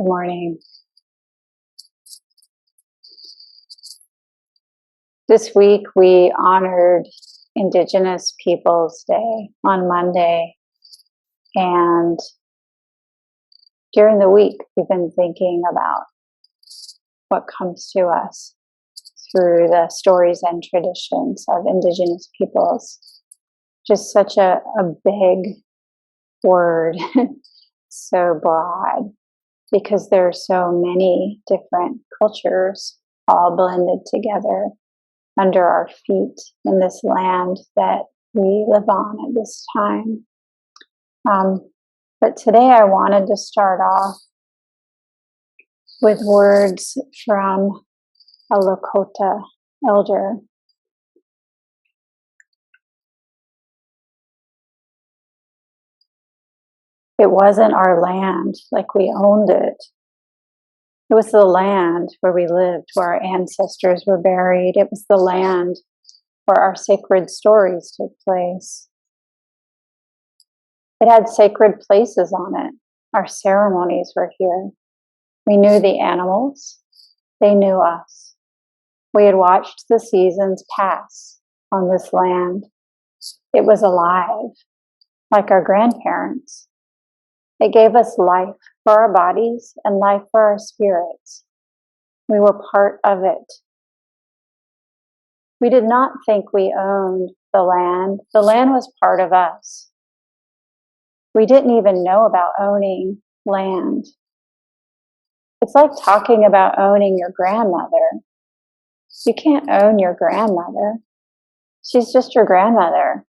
Good morning. This week we honored Indigenous Peoples Day on Monday, and during the week we've been thinking about what comes to us through the stories and traditions of Indigenous peoples. Just such a big word, so broad, because there are so many different cultures all blended together under our feet in this land that we live on at this time. But today I wanted to start off with words from a Lakota elder. It wasn't our land like we owned it. It was the land where we lived, where our ancestors were buried. It was the land where our sacred stories took place. It had sacred places on it. Our ceremonies were here. We knew the animals. They knew us. We had watched the seasons pass on this land. It was alive, like our grandparents. It gave us life for our bodies and life for our spirits. We were part of it. We did not think we owned the land. The land was part of us. We didn't even know about owning land. It's like talking about owning your grandmother. You can't own your grandmother. She's just your grandmother.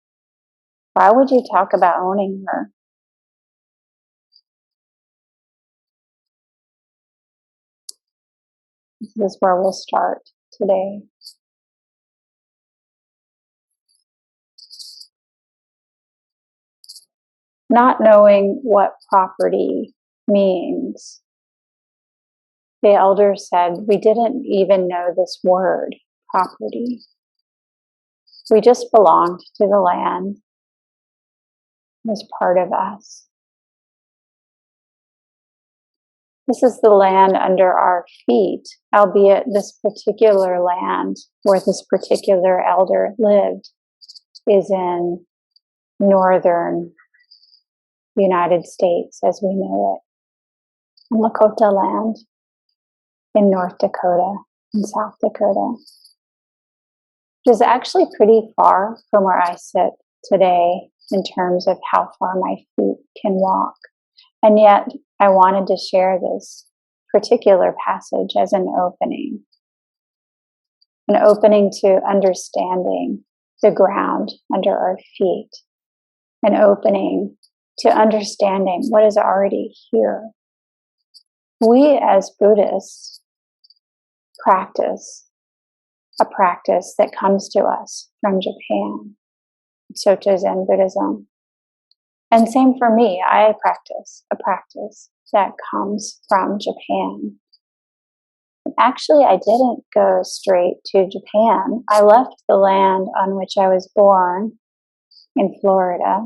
Why would you talk about owning her? This is where we'll start today. Not knowing what property means. The elder said we didn't even know this word, property. We just belonged to the land. It was part of us. This is the land under our feet, albeit this particular land where this particular elder lived is in northern United States as we know it. Lakota land in North Dakota and South Dakota. It is actually pretty far from where I sit today in terms of how far my feet can walk. And yet I wanted to share this particular passage as an opening to understanding the ground under our feet, an opening to understanding what is already here. We as Buddhists practice a practice that comes to us from Japan, Soto Zen Buddhism. And same for me, I practice a practice that comes from Japan. Actually, I didn't go straight to Japan. I left the land on which I was born in Florida,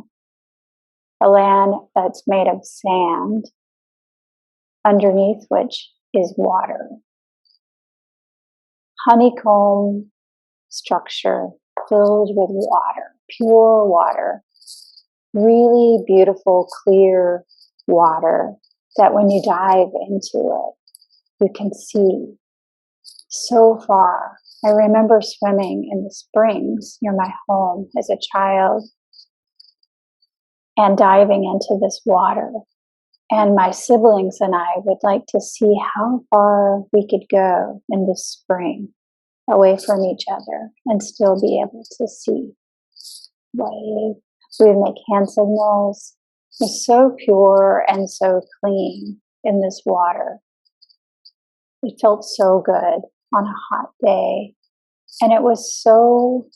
a land that's made of sand, underneath which is water. Honeycomb structure filled with water, pure water. Really beautiful, clear water that when you dive into it, you can see so far. I remember swimming in the springs near my home as a child and diving into this water. And my siblings and I would like to see how far we could go in this spring away from each other and still be able to see. Wave. We would make hand signals. It was so pure and so clean in this water. It felt so good on a hot day. And it was so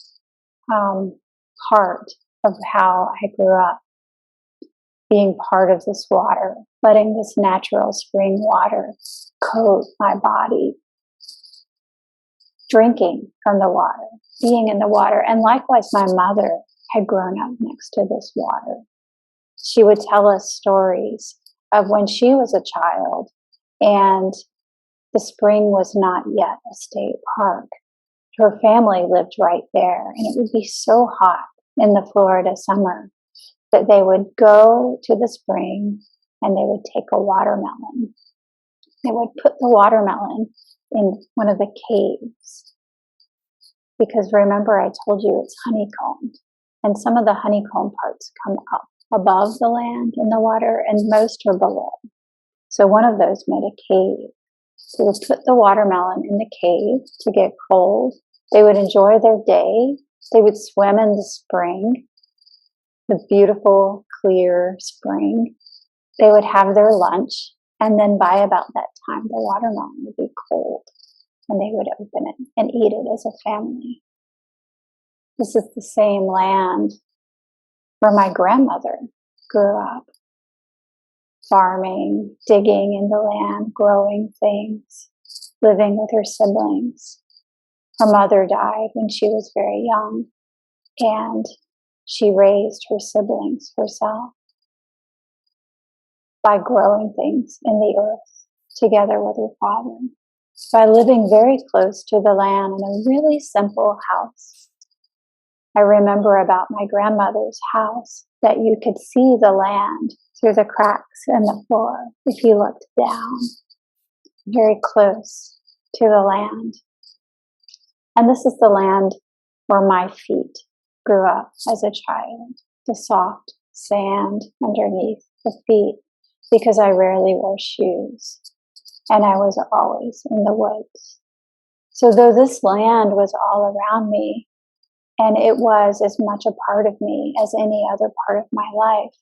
part of how I grew up, being part of this water, letting this natural spring water coat my body, drinking from the water, being in the water. And likewise, my mother had grown up next to this water. She would tell us stories of when she was a child and the spring was not yet a state park. Her family lived right there, and it would be so hot in the Florida summer that they would go to the spring and they would take a watermelon. They would put the watermelon in one of the caves, because remember I told you it's honeycombed, and some of the honeycomb parts come up above the land in the water and most are below. So one of those made a cave. They would put the watermelon in the cave to get cold. They would enjoy their day. They would swim in the spring, the beautiful, clear spring. They would have their lunch, and then by about that time, the watermelon would be cold, and they would open it and eat it as a family. This is the same land where my grandmother grew up, farming, digging in the land, growing things, living with her siblings. Her mother died when she was very young, and she raised her siblings herself by growing things in the earth together with her father, by living very close to the land in a really simple house. I remember about my grandmother's house that you could see the land through the cracks in the floor if you looked down, very close to the land. And this is the land where my feet grew up as a child, the soft sand underneath the feet, because I rarely wore shoes and I was always in the woods. So though this land was all around me, and it was as much a part of me as any other part of my life,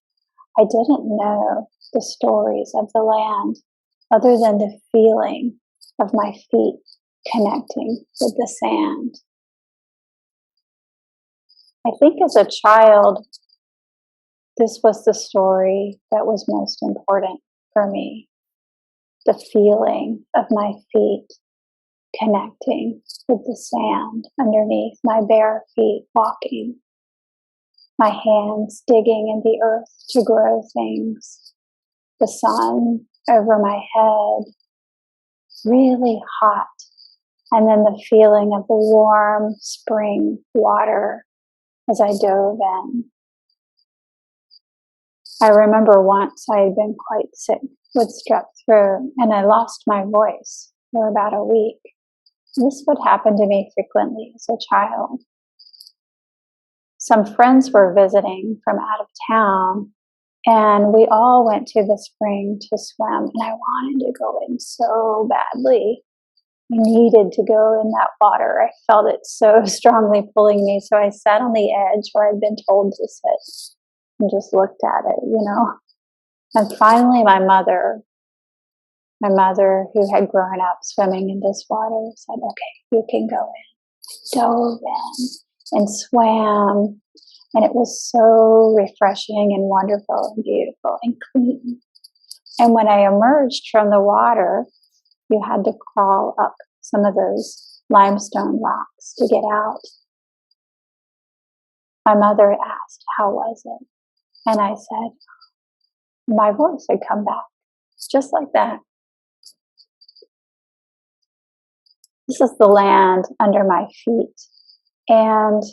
I didn't know the stories of the land other than the feeling of my feet connecting with the sand. I think as a child, this was the story that was most important for me. The feeling of my feet connecting with the sand underneath my bare feet walking. My hands digging in the earth to grow things. The sun over my head, really hot. And then the feeling of the warm spring water as I dove in. I remember once I had been quite sick with strep throat and I lost my voice for about a week. This would happen to me frequently as a child. Some friends were visiting from out of town, and we all went to the spring to swim, and I wanted to go in so badly. I needed to go in that water. I felt it so strongly pulling me, so I sat on the edge where I'd been told to sit and just looked at it, And finally my mother who had grown up swimming in this water said, okay, you can go in. I dove in and swam, and it was so refreshing and wonderful and beautiful and clean. And when I emerged from the water, you had to crawl up some of those limestone rocks to get out. My mother asked, how was it? And I said, my voice had come back, just like that. This is the land under my feet. And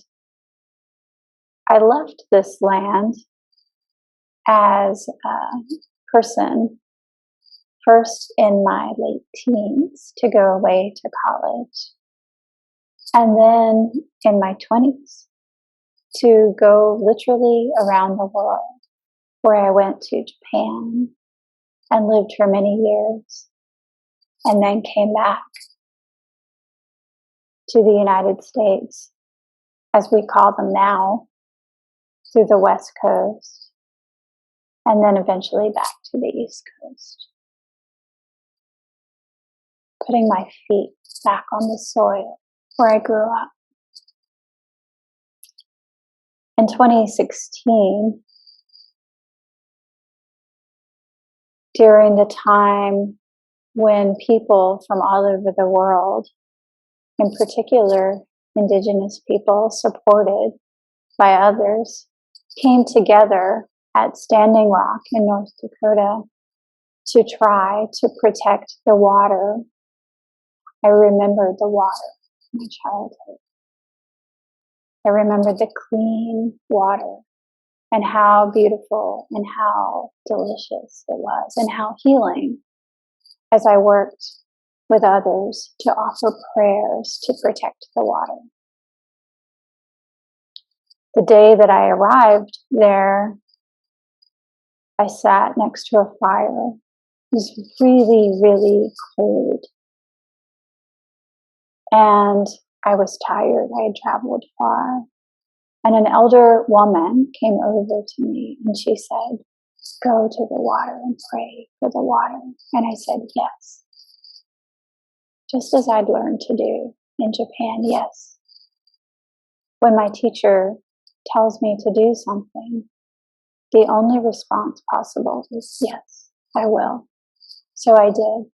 I left this land as a person, first in my late teens to go away to college, and then in my 20s to go literally around the world, where I went to Japan and lived for many years, and then came back to the United States, as we call them now, through the West Coast, and then eventually back to the East Coast. Putting my feet back on the soil where I grew up. In 2016, during the time when people from all over the world, in particular Indigenous people supported by others, came together at Standing Rock in North Dakota to try to protect the water, I remembered the water in my childhood. I remembered the clean water and how beautiful and how delicious it was and how healing as I worked with others to offer prayers to protect the water. The day that I arrived there, I sat next to a fire. It was really, really cold. And I was tired. I had traveled far. And an elder woman came over to me and she said, "Go to the water and pray for the water." And I said, "Yes." Just as I'd learned to do in Japan, yes. When my teacher tells me to do something, the only response possible is, "Yes, I will." So I did.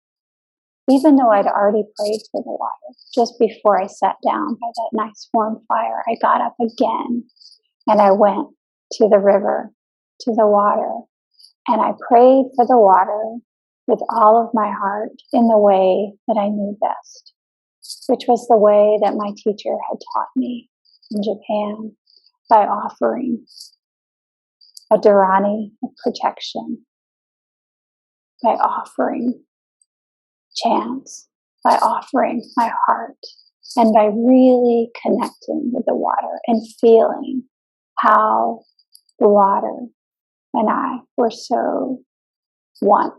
Even though I'd already prayed for the water, just before I sat down by that nice warm fire, I got up again and I went to the river, to the water, and I prayed for the water with all of my heart in the way that I knew best, which was the way that my teacher had taught me in Japan, by offering a dharani of protection, by offering chants, by offering my heart, and by really connecting with the water and feeling how the water and I were so one.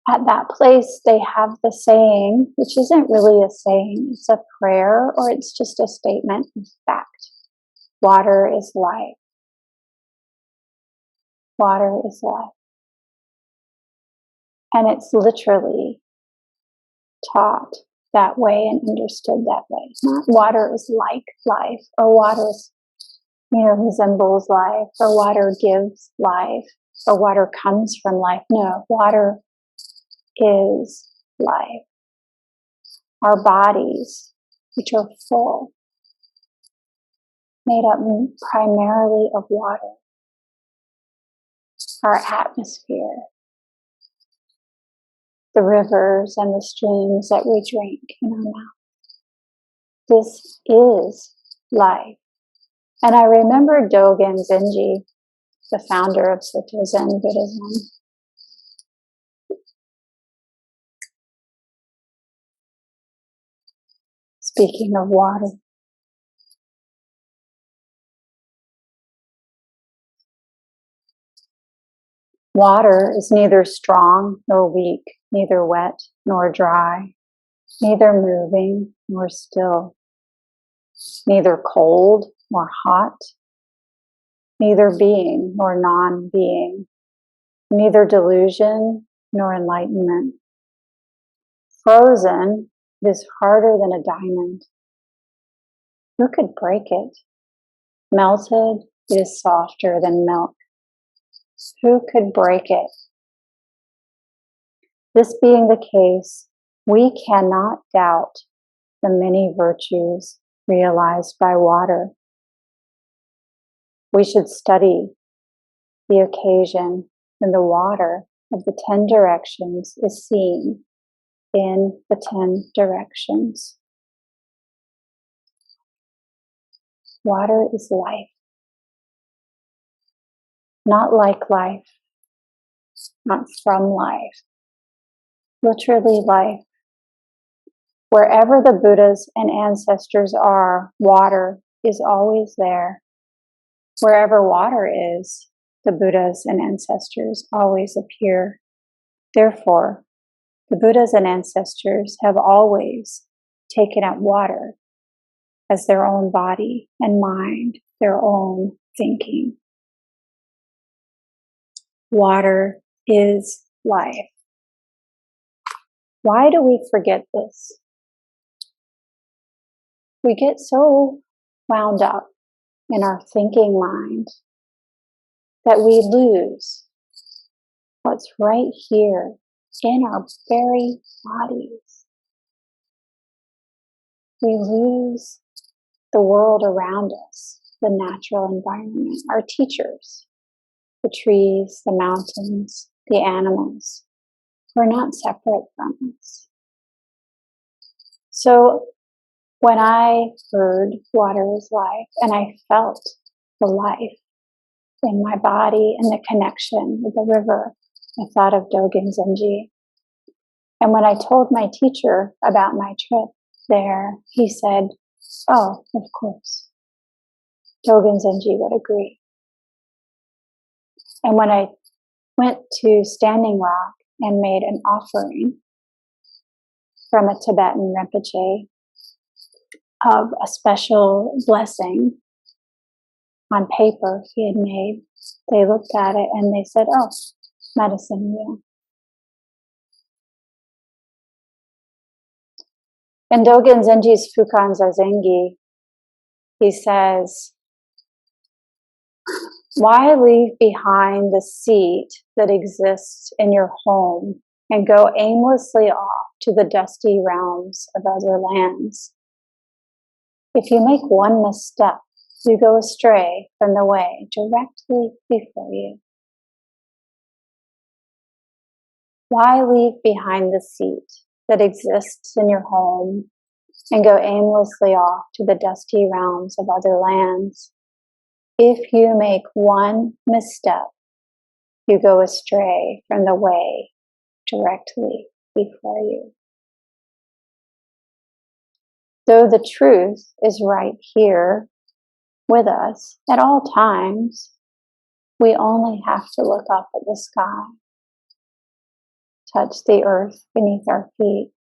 At that place, they have the saying, which isn't really a saying, it's a prayer, or it's just a statement of fact. Water is life. Water is life. And it's literally taught that way and understood that way. Not water is like life, or water is, resembles life, or water gives life, or water comes from life. No, water is life. Our bodies, which are full, made up primarily of water. Our atmosphere, the rivers and the streams that we drink in our mouth. This is life. And I remember Dogen Zenji, the founder of Soto Zen Buddhism, speaking of water. Water is neither strong nor weak, neither wet nor dry, neither moving nor still, neither cold nor hot, neither being nor non-being, neither delusion nor enlightenment. Frozen, it is harder than a diamond. Who could break it? Melted, it is softer than milk. Who could break it? This being the case, we cannot doubt the many virtues realized by water. We should study the occasion when the water of the 10 directions is seen in the 10 directions. Water is life. Not like life, not from life, literally life. Wherever the Buddhas and ancestors are, water is always there. Wherever water is, the Buddhas and ancestors always appear. Therefore, the Buddhas and ancestors have always taken up water as their own body and mind, their own thinking. Water is life. Why do we forget this? We get so wound up in our thinking mind that we lose what's right here in our very bodies. We lose the world around us, the natural environment, our teachers, the trees, the mountains, the animals, were not separate from us. So when I heard water is life, and I felt the life in my body and the connection with the river, I thought of Dogen Zenji. And when I told my teacher about my trip there, he said, "Oh, of course, Dogen Zenji would agree." And when I went to Standing Rock and made an offering from a Tibetan Rinpoche of a special blessing on paper he had made, they looked at it and they said, "Oh, medicine wheel." In Dogen Zenji's Fukan Zazengi, he says, "Why leave behind the seat that exists in your home and go aimlessly off to the dusty realms of other lands? If you make one misstep, you go astray from the way directly before you." Why leave behind the seat that exists in your home and go aimlessly off to the dusty realms of other lands? If you make one misstep, you go astray from the way directly before you. Though the truth is right here with us at all times, we only have to look up at the sky, touch the earth beneath our feet.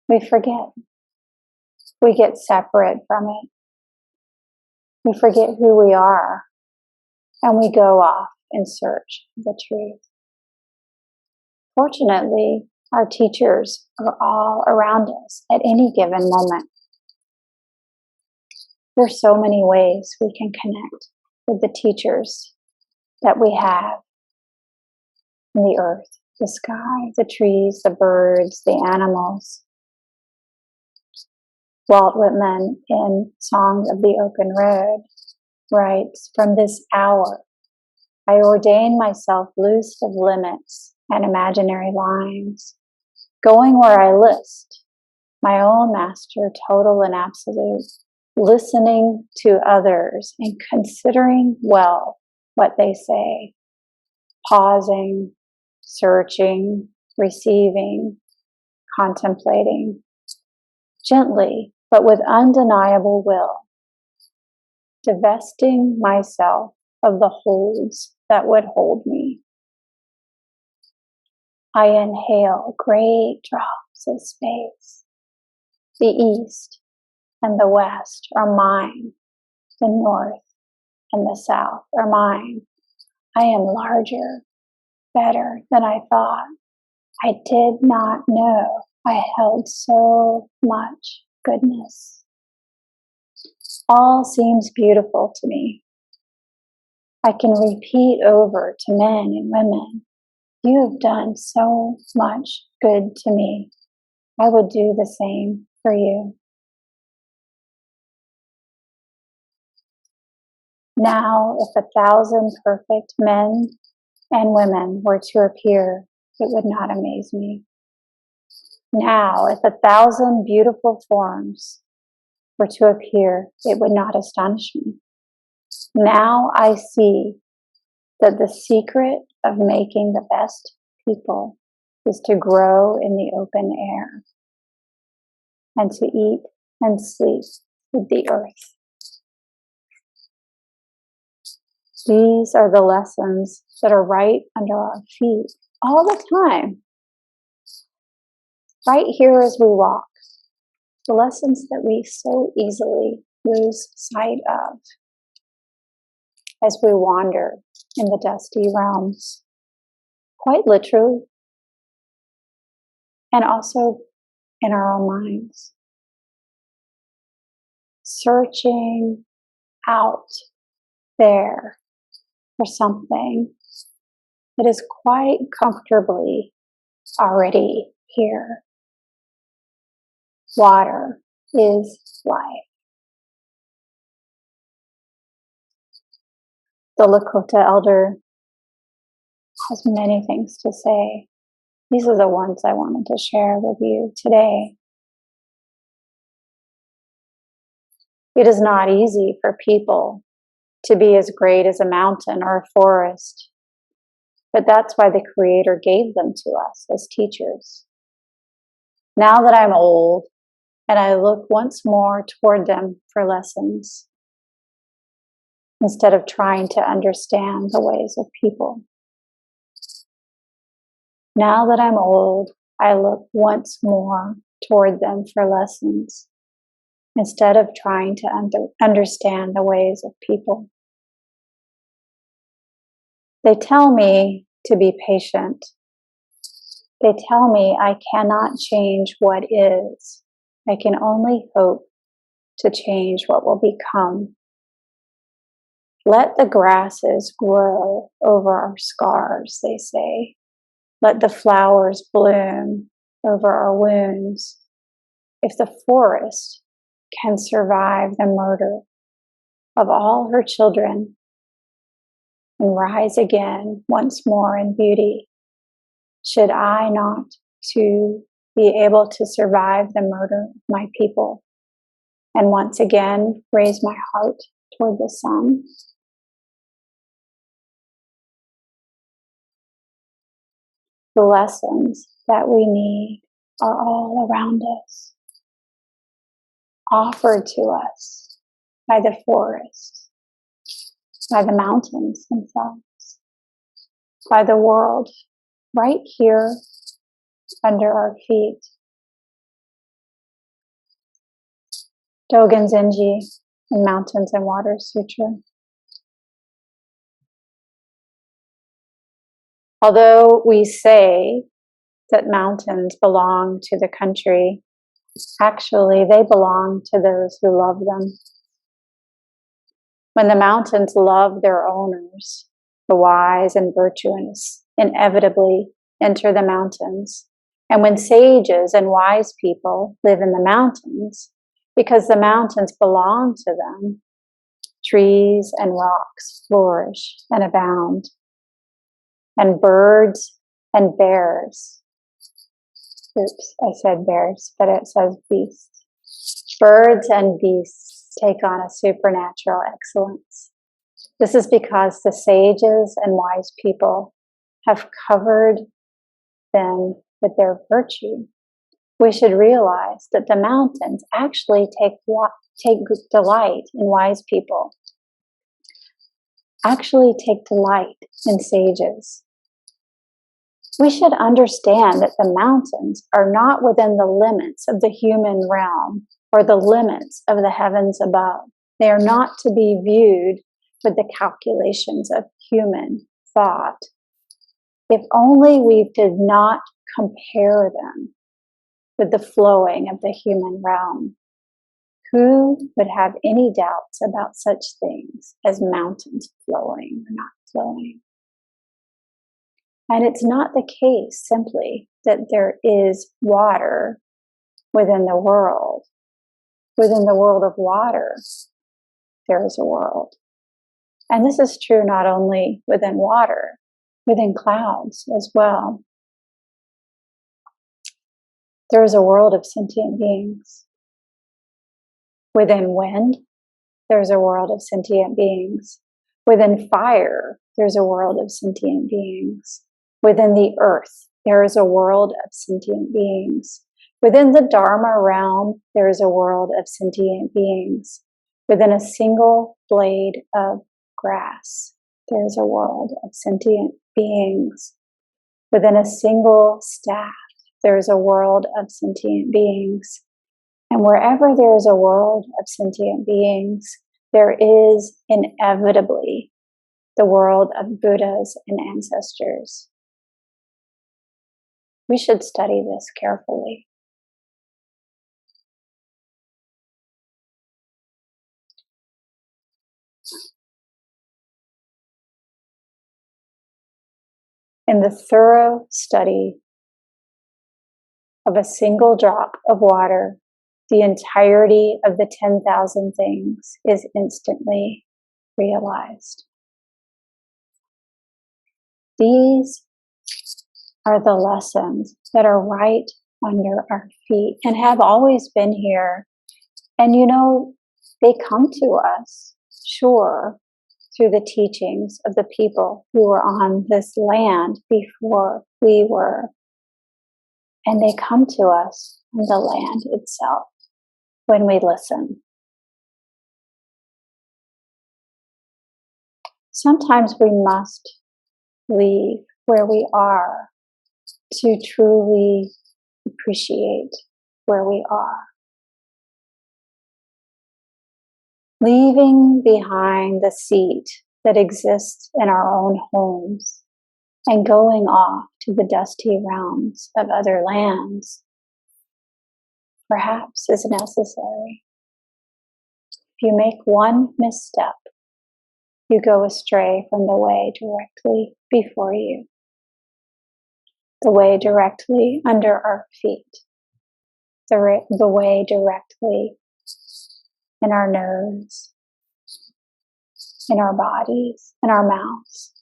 We forget. We get separate from it. We forget who we are, and we go off in search of the truth. Fortunately, our teachers are all around us at any given moment. There are so many ways we can connect with the teachers that we have in the earth, the sky, the trees, the birds, the animals. Walt Whitman, in Song of the Open Road, writes, "From this hour, I ordain myself loose of limits and imaginary lines, going where I list, my own master, total and absolute, listening to others and considering well what they say, pausing, searching, receiving, contemplating, gently but with undeniable will, divesting myself of the holds that would hold me. I inhale great drops of space. The east and the west are mine. The north and the south are mine. I am larger, better than I thought. I did not know I held so much goodness. All seems beautiful to me. I can repeat over to men and women, you have done so much good to me. I would do the same for you." Now, if 1,000 perfect men and women were to appear, it would not amaze me. Now, if 1,000 beautiful forms were to appear, it would not astonish me. Now I see that the secret of making the best people is to grow in the open air and to eat and sleep with the earth. These are the lessons that are right under our feet all the time, right here as we walk. The lessons that we so easily lose sight of as we wander in the dusty realms, quite literally, and also in our own minds. Searching out there for something that is quite comfortably already here. Water is life. The Lakota elder has many things to say. These are the ones I wanted to share with you today. It is not easy for people to be as great as a mountain or a forest, but that's why the Creator gave them to us as teachers. Now that I'm old and I look once more toward them for lessons, instead of trying to understand the ways of people. Now that I'm old, I look once more toward them for lessons, instead of trying to understand the ways of people. They tell me to be patient. They tell me I cannot change what is. I can only hope to change what will become. Let the grasses grow over our scars, they say. Let the flowers bloom over our wounds. If the forest can survive the murder of all her children and rise again once more in beauty, should I not too be able to survive the murder of my people and once again raise my heart toward the sun? The lessons that we need are all around us, offered to us by the forest, by the mountains themselves, by the world right here under our feet. Dogen Zenji in Mountains and Waters Sutra. Although we say that mountains belong to the country, actually they belong to those who love them. When the mountains love their owners, the wise and virtuous inevitably enter the mountains. And when sages and wise people live in the mountains, because the mountains belong to them, trees and rocks flourish and abound. And birds and bears. Oops, I said bears, but it says beasts. Birds and beasts take on a supernatural excellence. This is because the sages and wise people have covered them with their virtue. We should realize that the mountains actually take delight in wise people, actually take delight in sages. We should understand that the mountains are not within the limits of the human realm or the limits of the heavens above. They are not to be viewed with the calculations of human thought. If only we did not compare them with the flowing of the human realm, who would have any doubts about such things as mountains flowing or not flowing? And it's not the case simply that there is water within the world. Within the world of water, there is a world. And this is true not only within water, within clouds as well. There is a world of sentient beings. Within wind, there's a world of sentient beings. Within fire, there's a world of sentient beings. Within the earth, there is a world of sentient beings. Within the Dharma realm, there is a world of sentient beings. Within a single blade of grass, there is a world of sentient beings. Within a single staff, there is a world of sentient beings. And wherever there is a world of sentient beings, there is inevitably the world of Buddhas and ancestors. We should study this carefully. In the thorough study of a single drop of water, the entirety of the 10,000 things is instantly realized. These are the lessons that are right under our feet and have always been here. And they come to us, sure, through the teachings of the people who were on this land before we were. And they come to us from the land itself when we listen. Sometimes we must leave where we are to truly appreciate where we are. Leaving behind the seat that exists in our own homes and going off to the dusty realms of other lands perhaps is necessary. If you make one misstep, you go astray from the way directly before you, the way directly under our feet, the way directly in our nose, in our bodies, in our mouths.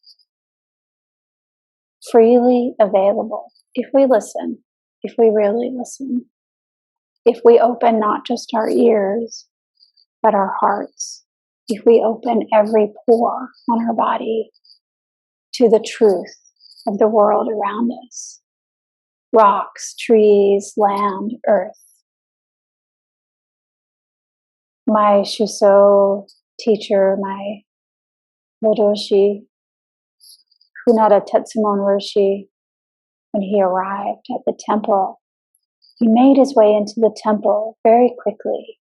Freely available if we listen, if we really listen, if we open not just our ears, but our hearts, if we open every pore on our body to the truth of the world around us, rocks, trees, land, earth. My Shuso teacher, my Modoshi, Kunada Tetsumon Roshi, when he arrived at the temple, he made his way into the temple very quickly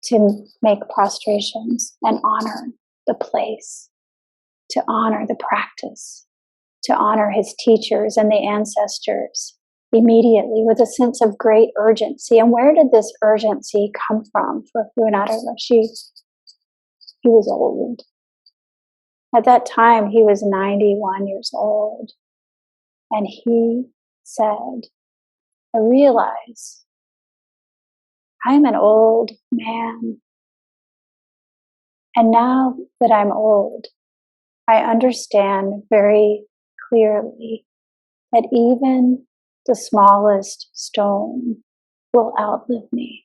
to make prostrations and honor the place, to honor the practice, to honor his teachers and the ancestors immediately with a sense of great urgency. And where did this urgency come from for Kunada Roshi? He was old. At that time, he was 91 years old. And he said, I realize I'm an old man. And now that I'm old, I understand very clearly that even the smallest stone will outlive me.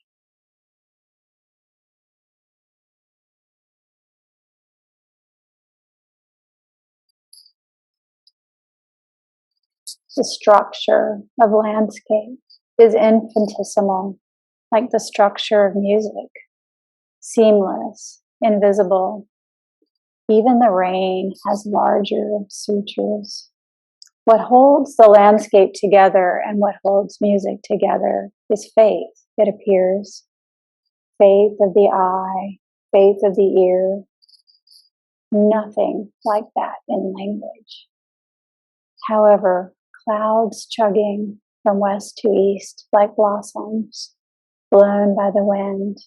The structure of landscape is infinitesimal, like the structure of music, seamless, invisible. Even the rain has larger sutras. What holds the landscape together and what holds music together is faith, it appears. Faith of the eye, faith of the ear. Nothing like that in language. However, clouds chugging from west to east like blossoms blown by the wind.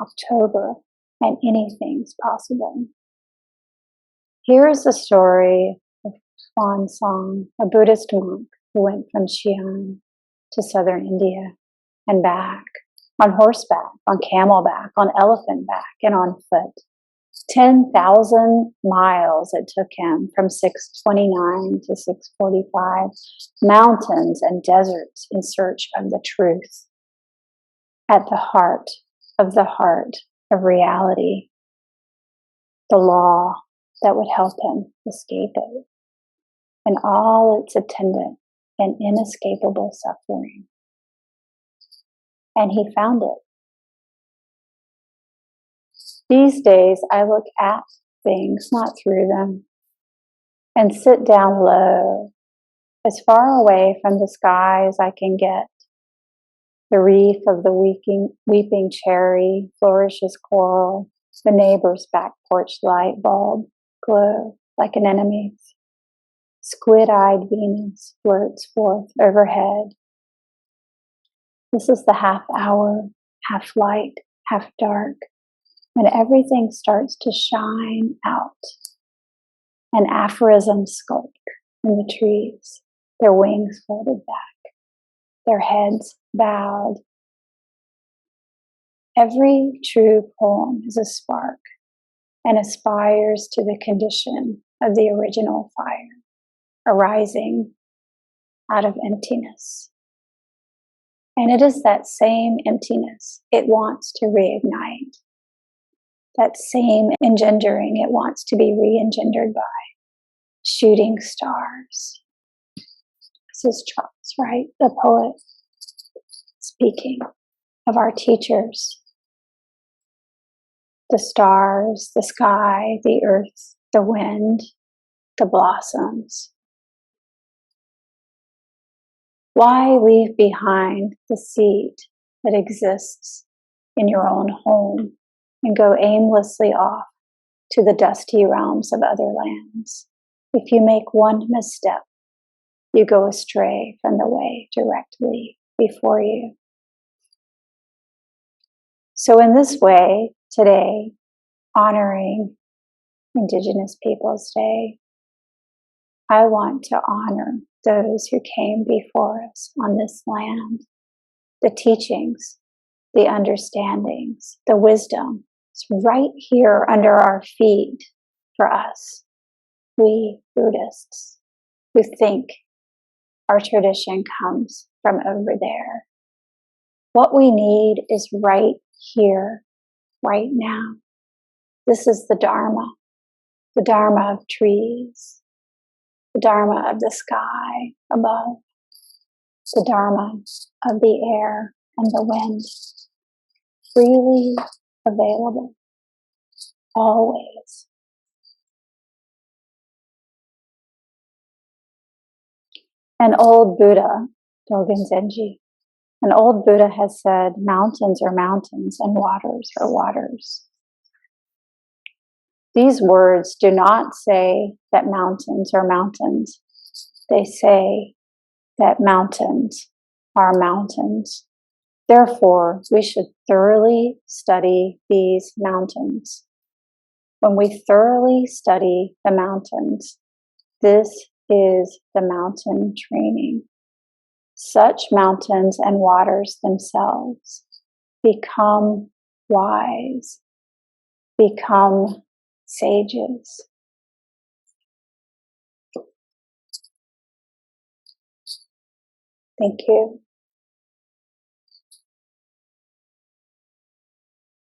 October, and anything's possible. Here is the story of Swan Song, a Buddhist monk who went from Xi'an to southern India and back on horseback, on camelback, on elephant back, and on foot. 10,000 miles it took him from 629 to 645, mountains and deserts in search of the truth, at the heart of reality, the law that would help him escape it, and all its attendant and inescapable suffering. And he found it. These days, I look at things, not through them, and sit down low, as far away from the sky as I can get. The reef of the weeping cherry flourishes coral. The neighbor's back porch light bulb glow like an enemy's. Squid-eyed Venus floats forth overhead. This is the half hour, half light, half dark, when everything starts to shine out. And aphorisms skulk in the trees, their wings folded back, their heads bowed. Every true poem is a spark and aspires to the condition of the original fire arising out of emptiness. And it is that same emptiness it wants to reignite. That same engendering it wants to be re-engendered by. Shooting stars. This is Charles, right? The poet speaking of our teachers. The stars, the sky, the earth, the wind, the blossoms. Why leave behind the seed that exists in your own home and go aimlessly off to the dusty realms of other lands? If you make one misstep, you go astray from the way directly before you. So in this way, today, honoring Indigenous Peoples Day, I want to honor those who came before us on this land, the teachings, the understandings, the wisdom. It's right here under our feet for us, we Buddhists, who think our tradition comes from over there. What we need is right here, right now. This is the Dharma of trees, the Dharma of the sky above, the Dharma of the air and the wind, freely available, always. An old Buddha, Dogen Zenji, an old Buddha has said, mountains are mountains and waters are waters. These words do not say that mountains are mountains. They say that mountains are mountains. Therefore, we should thoroughly study these mountains. When we thoroughly study the mountains, this is the mountain training. Such mountains and waters themselves become wise, become sages. Thank you.